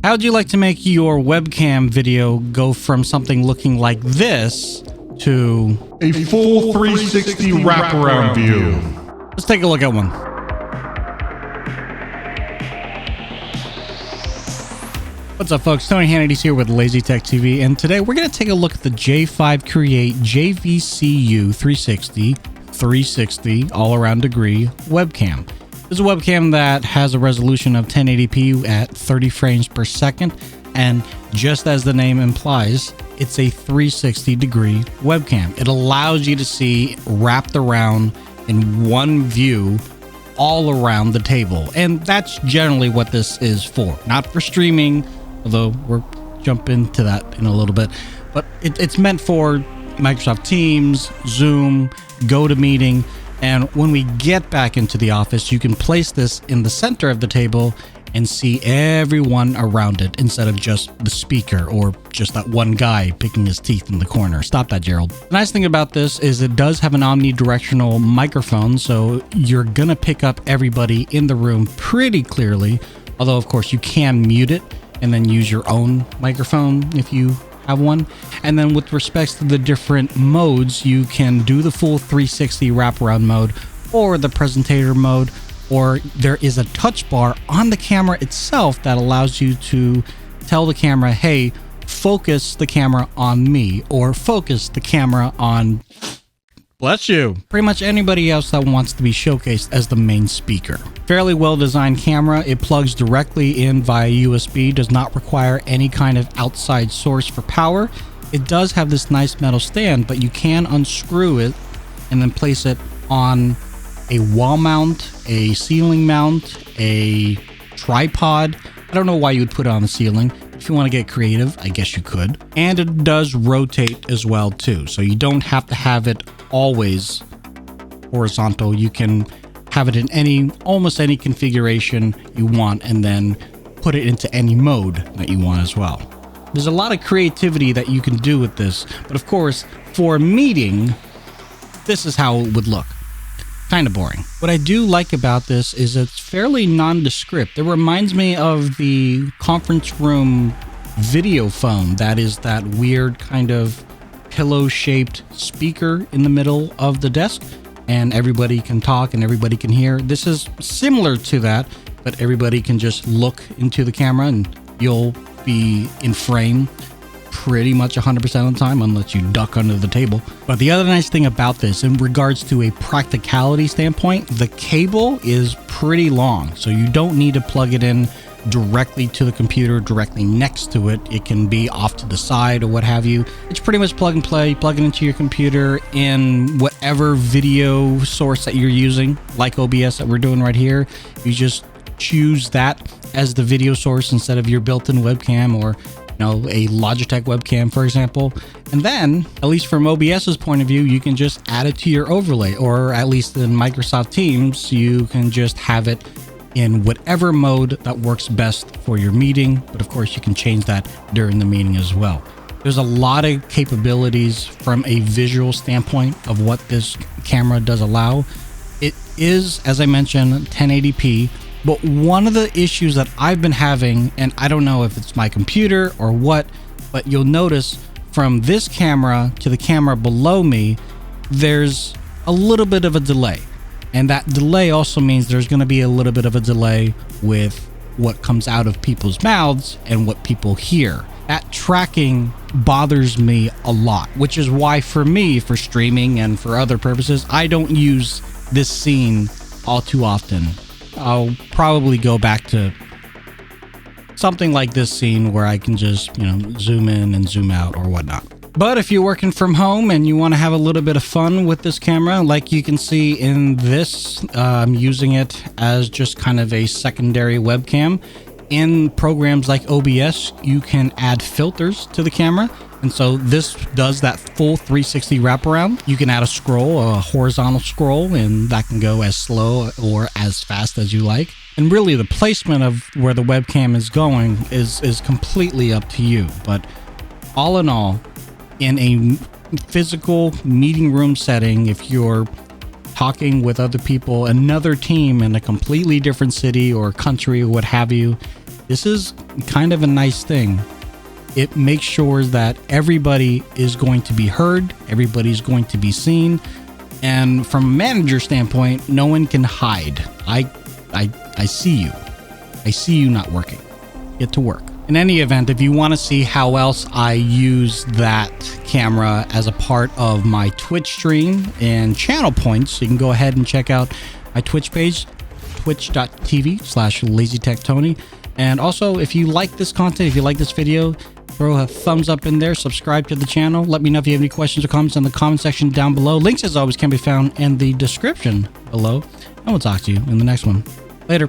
How would you like to make your webcam video go from something looking like this to a full 360 wraparound view? Let's take a look at one. What's up, folks? Tony Hannity's here with Lazy Tech TV, and today we're going to take a look at the J5 Create JVCU 360 all around degree webcam. This is a webcam that has a resolution of 1080p at 30 frames per second, and just as the name implies, it's a 360 degree webcam. It allows you to see wrapped around in one view all around the table, and that's generally what this is for. Not for streaming, although we'll jump into that in a little bit, but it's meant for Microsoft Teams, Zoom, GoToMeeting, and when we get back into the office, you can place this in the center of the table and see everyone around it instead of just the speaker or just that one guy picking his teeth in the corner. Stop that, Gerald. The nice thing about this is it does have an omnidirectional microphone, so you're gonna pick up everybody in the room pretty clearly, although of course you can mute it and then use your own microphone if you have one. And then with respects to the different modes, you can do the full 360 wraparound mode or the presentator mode, or there is a touch bar on the camera itself that allows you to tell the camera, hey, focus the camera on me, or focus the camera on, bless you, pretty much anybody else that wants to be showcased as the main speaker. Fairly well designed camera. It plugs directly in via USB, does not require any kind of outside source for power. It does have this nice metal stand, but you can unscrew it and then place it on a wall mount, a ceiling mount, a tripod. I don't know why you would put it on the ceiling. If you want to get creative, I guess you could. And it does rotate as well too, so you don't have to have it always horizontal. You can have it in almost any configuration you want, and then put it into any mode that you want as well. There's a lot of creativity that you can do with this, but of course, for a meeting, this is how it would look. Kind of boring. What I do like about this is it's fairly nondescript. It reminds me of the conference room video phone. That is that weird kind of pillow-shaped speaker in the middle of the desk, and everybody can talk and everybody can hear. This is similar to that, but everybody can just look into the camera and you'll be in frame pretty much 100% of the time, unless you duck under the table. But the other nice thing about this, in regards to a practicality standpoint, the cable is pretty long, so you don't need to plug it in directly to the computer, directly next to it. It can be off to the side or what have you. It's pretty much plug and play. Plug it into your computer in whatever video source that you're using, like OBS that we're doing right here. You just choose that as the video source instead of your built-in webcam, or a Logitech webcam, for example. And then, at least from OBS's point of view, you can just add it to your overlay, or at least in Microsoft Teams, you can just have it in whatever mode that works best for your meeting. But of course, you can change that during the meeting as well. There's a lot of capabilities from a visual standpoint of what this camera does allow. It is, as I mentioned, 1080p. But one of the issues that I've been having, and I don't know if it's my computer or what, but you'll notice from this camera to the camera below me, there's a little bit of a delay. And that delay also means there's going to be a little bit of a delay with what comes out of people's mouths and what people hear. That tracking bothers me a lot, which is why for me, for streaming and for other purposes, I don't use this scene all too often. I'll probably go back to something like this scene where I can just, zoom in and zoom out or whatnot. But if you're working from home and you want to have a little bit of fun with this camera, like you can see in this, I'm using it as just kind of a secondary webcam. In programs like OBS, you can add filters to the camera. And so this does that full 360 wraparound. You can add a scroll, a horizontal scroll, and that can go as slow or as fast as you like. And really the placement of where the webcam is going is completely up to you. But all in all, in a physical meeting room setting, if you're talking with other people, another team in a completely different city or country or what have you, this is kind of a nice thing. It makes sure that everybody is going to be heard, everybody's going to be seen, and from a manager standpoint, no one can hide. I see you. I see you not working. Get to work. In any event, if you want to see how else I use that camera as a part of my Twitch stream and channel points, you can go ahead and check out my Twitch page, twitch.tv/LazyTechTony. And also, if you like this content, if you like this video, throw a thumbs up in there, subscribe to the channel. Let me know if you have any questions or comments in the comment section down below. Links, as always, can be found in the description below. And we'll talk to you in the next one. Later.